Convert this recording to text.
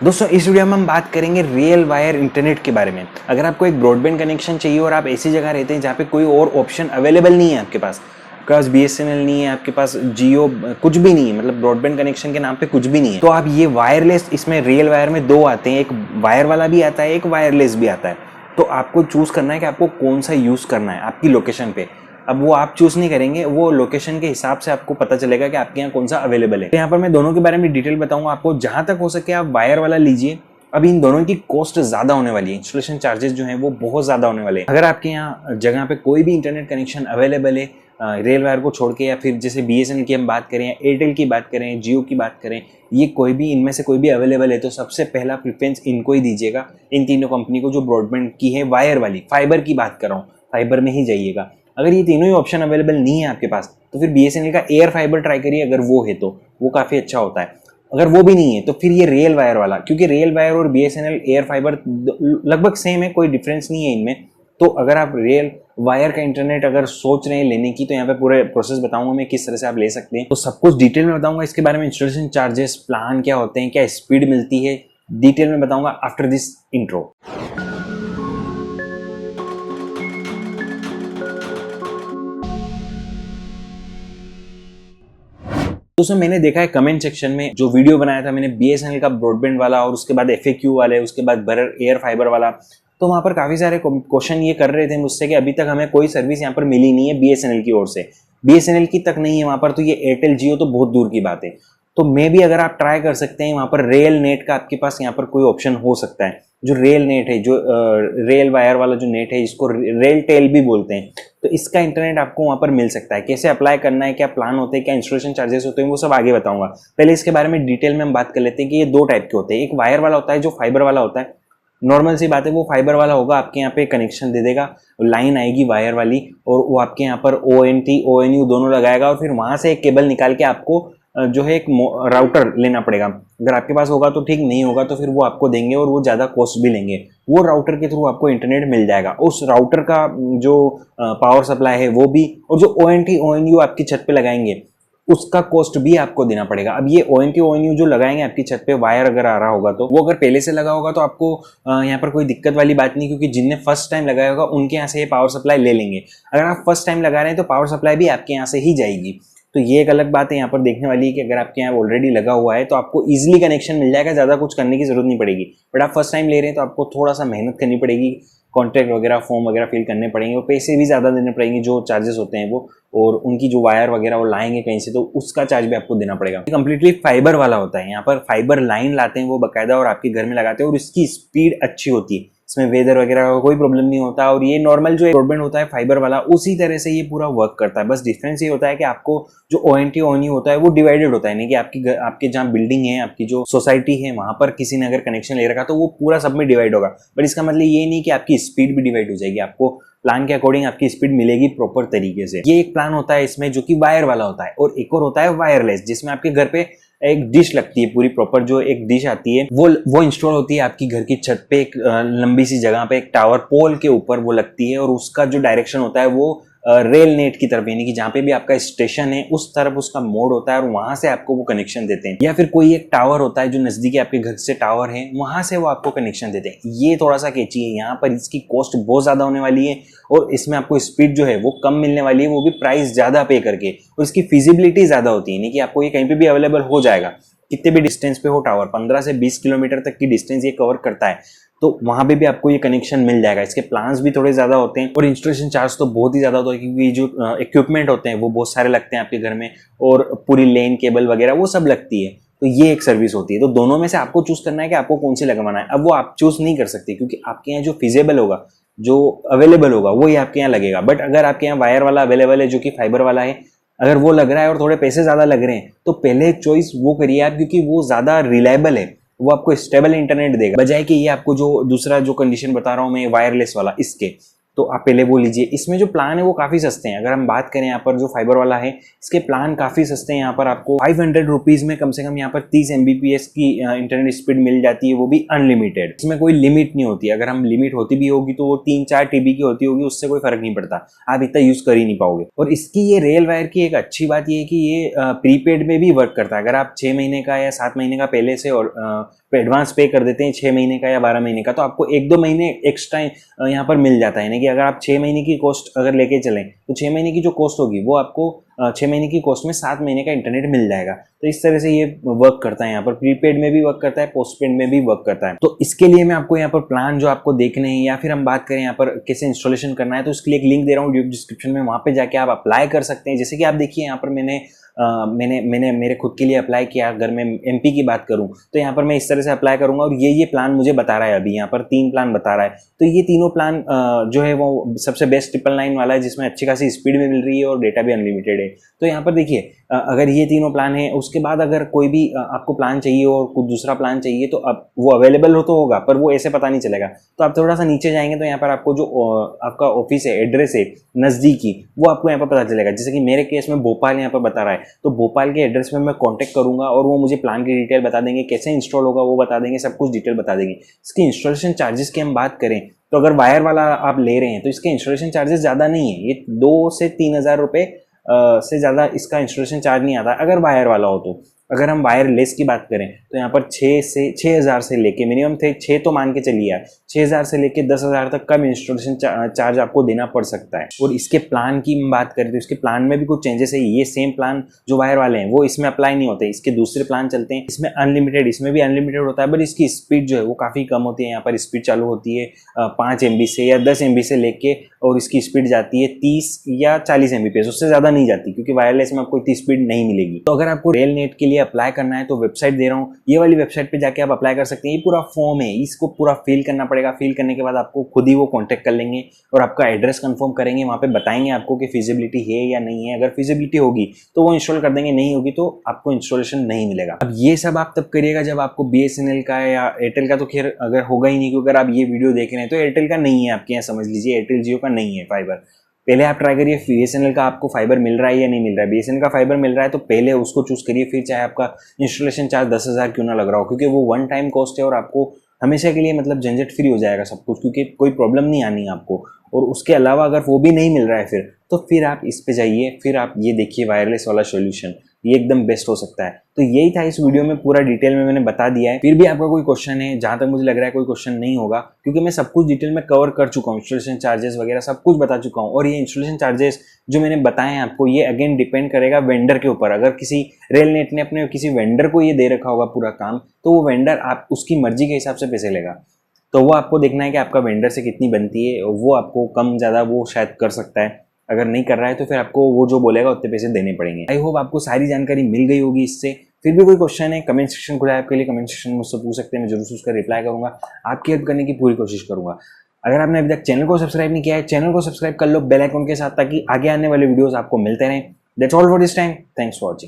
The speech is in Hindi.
दोस्तों इस वीडियो में हम बात करेंगे रियल वायर इंटरनेट के बारे में। अगर आपको एक ब्रॉडबैंड कनेक्शन चाहिए और आप ऐसी जगह रहते हैं जहाँ पे कोई और ऑप्शन अवेलेबल नहीं है, आपके पास BSNL नहीं है, आपके पास जियो कुछ भी नहीं है, मतलब ब्रॉडबैंड कनेक्शन के नाम पे कुछ भी नहीं है, तो आप ये वायरलेस, इसमें रियल वायर में दो आते हैं, एक वायर वाला भी आता है, एक वायरलेस भी आता है। तो आपको चूज करना है कि आपको कौन सा यूज करना है आपकी लोकेशन पे। अब वो आप चूज नहीं करेंगे, वो लोकेशन के हिसाब से आपको पता चलेगा कि आपके यहाँ कौन सा अवेलेबल है। तो यहाँ पर मैं दोनों के बारे में डिटेल बताऊंगा आपको। जहां तक हो सके आप वायर वाला लीजिए। अभी इन दोनों की कॉस्ट ज्यादा होने वाली है, इंस्टॉलेशन चार्जेस जो है वो बहुत ज्यादा होने वाले हैं। अगर आपके यहाँ जगह पे कोई भी इंटरनेट कनेक्शन अवेलेबल है रेल वायर को छोड़ के, या फिर जैसे BSNL की हम बात करें, एयरटेल की बात करें, जियो की बात करें, ये कोई भी इनमें से कोई भी अवेलेबल है, तो सबसे पहला प्रेफरेंस इनको ही दीजिएगा, इन तीनों कंपनी को जो ब्रॉडबैंड की है वायर वाली, फाइबर की बात कर रहा हूँ, फाइबर में ही जाइएगा। अगर ये तीनों ही ऑप्शन अवेलेबल नहीं है आपके पास, तो फिर BSNL का एयर फाइबर ट्राई करिए, अगर वो है तो वो काफ़ी अच्छा होता है। अगर वो भी नहीं है तो फिर ये रियल वायर वाला, क्योंकि रियल वायर और BSNL एयर फाइबर लगभग सेम है, कोई डिफरेंस नहीं है इनमें। तो अगर आप रियल वायर का इंटरनेट अगर सोच रहे हैं लेने की, तो यहाँ पे पूरे प्रोसेस बताऊंगा मैं किस तरह से आप ले सकते हैं। तो सब कुछ डिटेल में बताऊंगा इसके बारे में, इंस्टॉलेशन चार्जेस, प्लान क्या होते हैं, क्या स्पीड मिलती है, डिटेल में बताऊंगा आफ्टर दिस इंट्रो। दोस्तों मैंने देखा है कमेंट सेक्शन में जो वीडियो बनाया था मैंने BSNL का ब्रॉडबैंड वाला, और उसके बाद FAQ वाले, उसके बाद बरर एयर फाइबर वाला, तो वहां पर काफी सारे क्वेश्चन ये कर रहे थे मुझसे कि अभी तक हमें कोई सर्विस यहाँ पर मिली नहीं है BSNL की ओर से, BSNL की तक नहीं है वहां पर, तो ये एयरटेल जियो तो बहुत दूर की बात है। तो मे भी अगर आप ट्राई कर सकते हैं वहां पर रेल नेट का, आपके पास यहाँ पर कोई ऑप्शन हो सकता है, जो रेल नेट है, जो रेल वायर वाला जो नेट है, इसको रेल टेल भी बोलते हैं, तो इसका इंटरनेट आपको वहां पर मिल सकता है। कैसे अप्लाई करना है, क्या प्लान होते हैं, क्या इंस्टॉलेशन चार्जेस होते हैं, वो सब आगे बताऊंगा। पहले इसके बारे में डिटेल में हम बात कर लेते हैं कि ये दो टाइप के होते हैं। एक वायर वाला होता है जो फाइबर वाला होता है, नॉर्मल सी बात है, वो फाइबर वाला होगा, आपके यहाँ पे कनेक्शन दे देगा, लाइन आएगी वायर वाली, और वो आपके यहाँ पर ONT ONU दोनों लगाएगा, और फिर वहां से एक केबल निकाल के आपको जो है एक राउटर लेना पड़ेगा। अगर आपके पास होगा तो ठीक, नहीं होगा तो फिर वो आपको देंगे, और वो ज़्यादा कॉस्ट भी लेंगे। वो राउटर के थ्रू आपको इंटरनेट मिल जाएगा। उस राउटर का जो पावर सप्लाई है वो भी, और जो ONT ONU आपकी छत पे लगाएंगे उसका कॉस्ट भी आपको देना पड़ेगा। अब ये ONT ONU जो लगाएंगे आपकी छत पे, वायर अगर आ रहा होगा, तो वो अगर पहले से लगा होगा तो आपको यहाँ पर कोई दिक्कत वाली बात नहीं, क्योंकि जिनने फर्स्ट टाइम लगाया होगा उनके यहाँ से ये पावर सप्लाई ले लेंगे। अगर आप फर्स्ट टाइम लगा रहे हैं तो पावर सप्लाई भी आपके यहाँ से ही जाएगी। तो ये एक अलग बात है यहाँ पर देखने वाली है कि अगर आपके यहाँ ऑलरेडी लगा हुआ है तो आपको इजीली कनेक्शन मिल जाएगा, ज़्यादा कुछ करने की जरूरत नहीं पड़ेगी। बट आप फर्स्ट टाइम ले रहे हैं तो आपको थोड़ा सा मेहनत करनी पड़ेगी, कॉन्ट्रैक्ट वगैरह, फॉर्म वगैरह फिल करने पड़ेंगे, और पैसे भी ज़्यादा देने पड़ेंगे, जो चार्जेस होते हैं वो, और उनकी जो वायर वगैरह वो लाएंगे कहीं से, तो उसका चार्ज भी आपको देना पड़ेगा। कंप्लीटली फाइबर वाला होता है, यहाँ पर फाइबर लाइन लाते हैं वो बकायदा, और आपके घर में लगाते हैं, और इसकी स्पीड अच्छी होती है, इसमें वेदर वगैरह का कोई प्रॉब्लम नहीं होता। और ये नॉर्मल जो ब्रॉडबैंड होता है फाइबर वाला, उसी तरह से ये पूरा वर्क करता है। बस डिफरेंस ये होता है कि आपको जो ONT ONU होता है वो डिवाइडेड होता है, नहीं कि आपके जहाँ बिल्डिंग है, आपकी जो सोसाइटी है, वहां पर किसी ने अगर कनेक्शन ले रखा तो वो पूरा सब में डिवाइड होगा। बट इसका मतलब ये नहीं कि आपकी स्पीड भी डिवाइड हो जाएगी, आपको प्लान के अकॉर्डिंग आपकी स्पीड मिलेगी प्रॉपर तरीके से। ये एक प्लान होता है इसमें जो कि वायर वाला होता है, और एक और होता है वायरलेस, जिसमें आपके घर पे एक डिश लगती है, पूरी प्रॉपर जो एक डिश आती है वो इंस्टॉल होती है आपकी घर की छत पे, एक लंबी सी जगह पे, एक टावर पोल के ऊपर वो लगती है, और उसका जो डायरेक्शन होता है वो रेल नेट की तरफ, यानी कि जहाँ पे भी आपका स्टेशन है उस तरफ उसका मोड होता है, और वहां से आपको वो कनेक्शन देते हैं। या फिर कोई एक टावर होता है जो नजदीकी आपके घर से टावर है, वहां से वो आपको कनेक्शन देते हैं। ये थोड़ा सा कैची है, यहाँ पर इसकी कॉस्ट बहुत ज्यादा होने वाली है, और इसमें आपको स्पीड जो है वो कम मिलने वाली है, वो भी प्राइस ज्यादा पे करके, और इसकी फिजिबिलिटी ज्यादा होती है, यानी कि आपको ये कहीं पे भी अवेलेबल हो जाएगा, कितने भी डिस्टेंस पे हो टावर, 15 से 20 किलोमीटर तक की डिस्टेंस ये कवर करता है, तो वहां पे भी आपको ये कनेक्शन मिल जाएगा। इसके प्लान्स भी थोड़े ज्यादा होते हैं, और इंस्टॉलेशन चार्ज तो बहुत ही ज्यादा होता है, क्योंकि जो इक्विपमेंट होते हैं वो बहुत सारे लगते हैं आपके घर में, और पूरी लेन केबल वगैरह वो सब लगती है। तो ये एक सर्विस होती है। तो दोनों में से आपको चूज करना है कि आपको कौन सी लगवाना है। अब वो आप चूज नहीं कर सकते, क्योंकि आपके यहाँ जो फिजिबल होगा, जो अवेलेबल होगा, वो ही आपके यहाँ लगेगा। बट अगर आपके यहाँ वायर वाला अवेलेबल है जो कि फाइबर वाला है, अगर वो लग रहा है और थोड़े पैसे ज्यादा लग रहे हैं, तो पहले चॉइस वो करिए आप, क्योंकि वो ज्यादा रिलायबल है, वो आपको स्टेबल इंटरनेट देगा, बजाय कि ये आपको जो दूसरा जो कंडीशन बता रहा हूं मैं वायरलेस वाला, इसके। तो आप पहले वो लीजिए। इसमें जो प्लान है वो काफ़ी सस्ते हैं। अगर हम बात करें यहाँ पर जो फाइबर वाला है, इसके प्लान काफ़ी सस्ते हैं। यहाँ पर आपको 500 रुपीज़ में कम से कम यहाँ पर 30 Mbps की इंटरनेट स्पीड मिल जाती है, वो भी अनलिमिटेड। इसमें कोई लिमिट नहीं होती। अगर हम लिमिट होती भी होगी तो वो 3-4 TB की होती होगी, उससे कोई फर्क नहीं पड़ता, आप इतना यूज़ कर ही नहीं पाओगे। और इसकी ये रेल वायर की एक अच्छी बात ये है कि ये प्रीपेड में भी वर्क करता है। अगर आप 6 महीने का या 7 महीने का पहले से और एडवांस पे कर देते हैं 6 महीने का या 12 महीने का, तो आपको 1-2 महीने एक्स्ट्रा यहाँ पर मिल जाता है। यानी कि अगर आप 6 महीने की कॉस्ट अगर लेके चलें तो 6 महीने की जो कॉस्ट होगी वो आपको 6 महीने की कॉस्ट में 7 महीने का इंटरनेट मिल जाएगा। तो इस तरह से ये वर्क करता है, यहाँ पर प्रीपेड में भी वर्क करता है, पोस्टपेड में भी वर्क करता है। तो इसके लिए मैं आपको यहाँ पर प्लान जो आपको देखने हैं या फिर हम बात करें यहाँ पर कैसे इंस्टॉलेशन करना है, तो इसके लिए एक लिंक दे रहा हूँ डिस्क्रिप्शन में, वहाँ पे जाके आप अप्लाई कर सकते हैं। जैसे कि आप देखिए यहाँ पर मैंने मेरे खुद के लिए अप्लाई किया। अगर मैं एमपी की बात करूं तो यहाँ पर मैं इस तरह से अप्लाई करूंगा और ये प्लान मुझे बता रहा है, अभी यहाँ पर 3 प्लान बता रहा है। तो ये तीनों प्लान जो है वो सबसे बेस्ट 999 वाला है, जिसमें अच्छी खासी स्पीड में मिल रही है और डेटा भी अनलिमिटेड है। तो यहाँ पर देखिए अगर ये तीनों प्लान है, उसके बाद अगर कोई भी आपको प्लान चाहिए और कुछ दूसरा प्लान चाहिए तो अब वो अवेलेबल हो तो होगा, पर वो ऐसे पता नहीं चलेगा। तो आप थोड़ा सा नीचे जाएंगे तो यहाँ पर आपको जो आपका ऑफिस है, एड्रेस है नज़दीकी, वो आपको यहाँ पर पता चलेगा। जैसे कि मेरे केस में भोपाल यहाँ पर बता रहा है, तो भोपाल के एड्रेस में मैं कांटेक्ट करूंगा और वो मुझे प्लान की डिटेल बता देंगे, कैसे इंस्टॉल होगा वो बता देंगे, सब कुछ डिटेल बता देंगे। इसकी इंस्टॉलेशन चार्जेस की हम बात करें तो अगर वायर वाला आप ले रहे हैं तो इसके इंस्टॉलेशन चार्जेस ज़्यादा नहीं है, ये 2 से 3 हज़ार रुपये से ज़्यादा इसका इंस्टॉलेशन चार्ज नहीं आता अगर वायर वाला हो तो। अगर हम वायरलेस की बात करें तो यहाँ पर 6 हज़ार से लेके मिनिमम थे 6 तो मान के चलिए यार, 6 हज़ार से लेके 10 हज़ार तक का इंस्टॉलेशन चार्ज आपको देना पड़ सकता है। और इसके प्लान की हम बात करें तो इसके प्लान में भी कुछ चेंजेस है। ये सेम प्लान जो वायर वाले हैं वो इसमें अप्लाई नहीं होते, इसके दूसरे प्लान चलते हैं, इसमें अनलिमिटेड, इसमें भी अनलिमिटेड होता है, बट इसकी स्पीड जो है वो काफ़ी कम होती है। यहाँ पर स्पीड चालू होती है 5 MB से या 10 MB से लेके, और इसकी स्पीड जाती है 30 या 40 Mbps, उससे ज़्यादा नहीं जाती, क्योंकि वायरलेस में आपको इतनी स्पीड नहीं मिलेगी। तो अगर आपको रेल नेट के लिए अप्लाई करना है तो वेबसाइट दे रहा हूँ, ये वाली वेबसाइट पे जाके आप अप्लाई कर सकते हैं। ये पूरा फॉर्म है, इसको पूरा फिल करना पड़ेगा। फिल करने के बाद आपको खुद ही वो कांटेक्ट कर लेंगे और आपका एड्रेस कंफर्म करेंगे, वहाँ पे बताएंगे आपको कि फिजिबिलिटी है या नहीं है। अगर फिजिबिलिटी होगी तो वो इंस्टॉल कर देंगे, नहीं होगी तो आपको इंस्टॉलेशन नहीं मिलेगा। अब ये सब आप तब करिएगा जब आपको BSNL का या एयरटेल का तो खैर अगर होगा ही नहीं, क्योंकि अगर आप ये वीडियो देख रहे हैं तो एयरटेल का नहीं है आपके यहाँ, समझ लीजिए एयरटेल जियो का नहीं है फाइबर। पहले आप ट्राई करिए BSNL का आपको फाइबर मिल रहा है या नहीं मिल रहा है। BSNL का फाइबर मिल रहा है तो पहले उसको चूज करिए, फिर चाहे आपका इंस्टॉलेशन चार्ज 10 हज़ार क्यों ना लग रहा हो, क्योंकि वो वन टाइम कॉस्ट है और आपको हमेशा के लिए मतलब झंझट फ्री हो जाएगा सब कुछ, क्योंकि कोई प्रॉब्लम नहीं आनी आपको। और उसके अलावा अगर वो भी नहीं मिल रहा है फिर आप इस पे जाइए, फिर आप ये देखिए वायरलेस वाला सॉल्यूशन, ये एकदम बेस्ट हो सकता है। तो यही था इस वीडियो में, पूरा डिटेल में मैंने बता दिया है। फिर भी आपका कोई क्वेश्चन है, जहां तक मुझे लग रहा है कोई क्वेश्चन नहीं होगा, क्योंकि मैं सब कुछ डिटेल में कवर कर चुका हूँ, इंस्टॉलेशन चार्जेस वगैरह सब कुछ बता चुका हूँ। और ये इंस्टॉलेशन चार्जेस जो मैंने बताए हैं आपको, ये अगेन डिपेंड करेगा वेंडर के ऊपर। अगर किसी रेल नेट ने अपने किसी वेंडर को ये दे रखा होगा पूरा काम, तो वो वेंडर आप उसकी मर्जी के हिसाब से पैसे लेगा। तो वो आपको देखना है कि आपका वेंडर से कितनी बनती है, वो आपको कम ज़्यादा वो शायद कर सकता है। अगर नहीं कर रहा है तो फिर आपको वो जो बोलेगा उतने पैसे देने पड़ेंगे। आई होप आपको सारी जानकारी मिल गई होगी इससे। फिर भी कोई क्वेश्चन है, कमेंट सेक्शन खुला है आपके लिए, कमेंट सेक्शन में मुझसे पूछ सकते हैं, मैं जरूर उसका रिप्लाई करूंगा, आपकी हेल्प करने की पूरी कोशिश करूंगा। अगर आपने अभी तक चैनल को सब्सक्राइब नहीं किया है, चैनल को सब्सक्राइब कर लो बेल आइकन के साथ, ताकि आगे आने वाले वीडियोस आपको मिलते रहें। That's all for this time, thanks for watching.